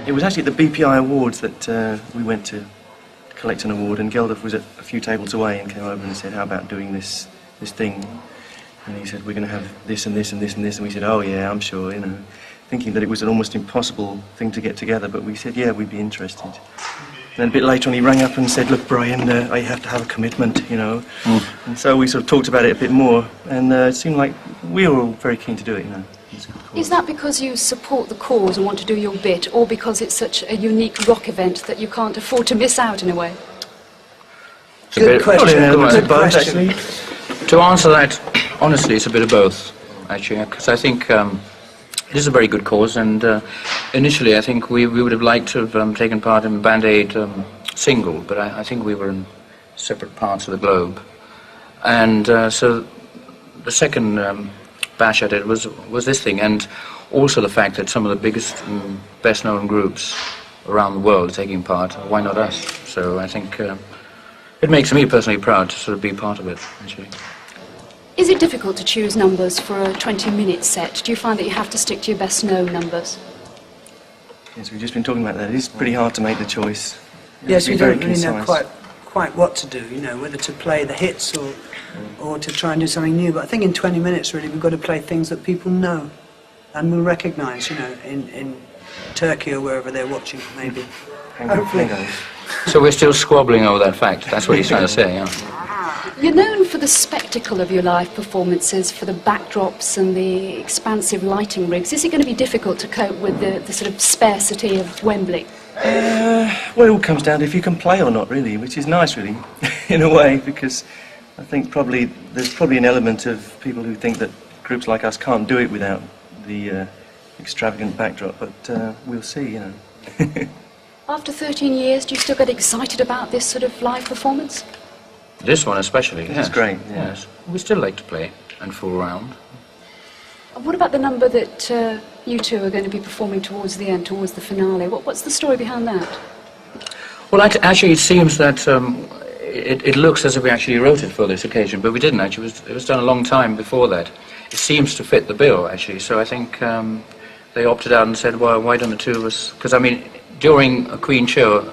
It was actually at the BPI Awards that we went to collect an award, and Geldof was a few tables away and came over and said, how about doing this thing? And he said, we're going to have this and this and this and this, and we said, oh yeah, I'm sure, you know, thinking that it was an almost impossible thing to get together, but we said, yeah, we'd be interested. Then a bit later on he rang up and said, look Brian, I have to have a commitment, you know. And so we sort of talked about it a bit more, and it seemed like we were all very keen to do it, you know. Is that because you support the cause and want to do your bit, or because it's such a unique rock event that you can't afford to miss out in a way? Good question. Good question. To answer that, honestly, it's a bit of both, actually, because I think it is a very good cause, and initially I think we would have liked to have taken part in Band Aid single, but I think we were in separate parts of the globe. And so the second bash at it was this thing, and also the fact that some of the biggest and best-known groups around the world are taking part. Why not us? So I think it makes me personally proud to sort of be part of it, actually. Is it difficult to choose numbers for a 20-minute set? Do you find that you have to stick to your best-known numbers? Yes, we've just been talking about that. It is pretty hard to make the choice. Yes, we don't really know quite what to do, you know, whether to play the hits or to try and do something new. But I think in 20 minutes, really, we've got to play things that people know and will recognise, you know, in Turkey or wherever they're watching, maybe. Hopefully. So we're still squabbling over that fact. That's what he's trying to say, yeah. You're known for the spectacle of your live performances, for the backdrops and the expansive lighting rigs. Is it going to be difficult to cope with the sort of sparsity of Wembley? Well, it all comes down to if you can play or not, really, which is nice, really, in a way, because I think there's probably an element of people who think that groups like us can't do it without the extravagant backdrop, but we'll see, you know. After 13 years, do you still get excited about this sort of live performance? This one especially, yes. It's great, yeah. Yes. We still like to play and fool around. What about the number that you two are going to be performing towards the end, towards the finale? What's the story behind that? Well, actually, it seems that it looks as if we actually wrote it for this occasion, but we didn't actually. It was done a long time before that. It seems to fit the bill, actually, so I think they opted out and said, well, why don't the two of us... Because, I mean, during a Queen show,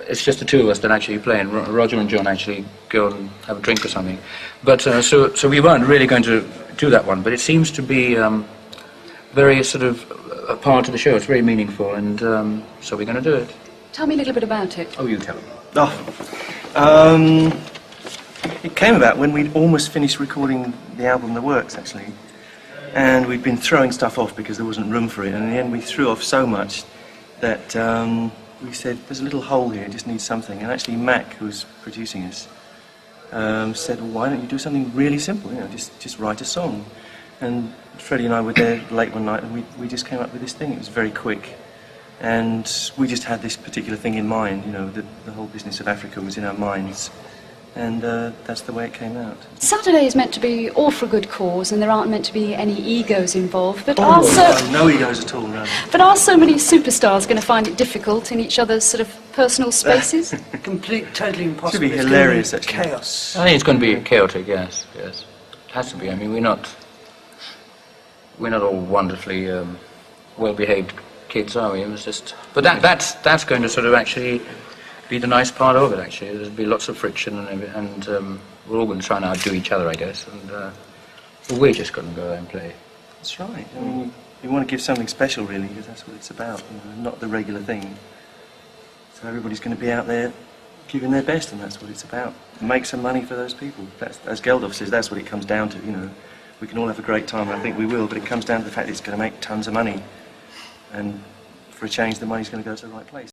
it's just the two of us that actually play, and Roger and John actually go and have a drink or something. But so we weren't really going to do that one, but it seems to be very sort of a part of the show. It's very meaningful, and so we're going to do it. Tell me a little bit about it. Oh, you tell them. It came about when we'd almost finished recording the album The Works, actually, and we'd been throwing stuff off because there wasn't room for it, and in the end we threw off so much that we said, there's a little hole here, it just needs something. And actually Mac, who was producing us, said, well, why don't you do something really simple, you know, just write a song. And Freddie and I were there late one night, and we just came up with this thing. It was very quick, and we just had this particular thing in mind, you know, the whole business of Africa was in our minds, and that's the way it came out. Saturday is meant to be all for a good cause, and there aren't meant to be any egos involved, but no egos at all, no. But are so many superstars going to find it difficult in each other's sort of personal spaces? Totally impossible. Should be hilarious, actually. Chaos. I think it's going to be chaotic, yes. It has to be. I mean, we're not all wonderfully well-behaved kids, are we? It was just... But that's going to sort of actually be the nice part of it, actually. There'll be lots of friction, and we're all going to try and outdo each other, I guess, and we're just going to go there and play. That's right. I mean, you want to give something special, really, because that's what it's about, you know, not the regular thing. So everybody's going to be out there giving their best, and that's what it's about. Make some money for those people. That's, as Geldof says, that's what it comes down to, you know. We can all have a great time, and I think we will, but it comes down to the fact that it's going to make tons of money. And for a change, the money's going to go to the right place.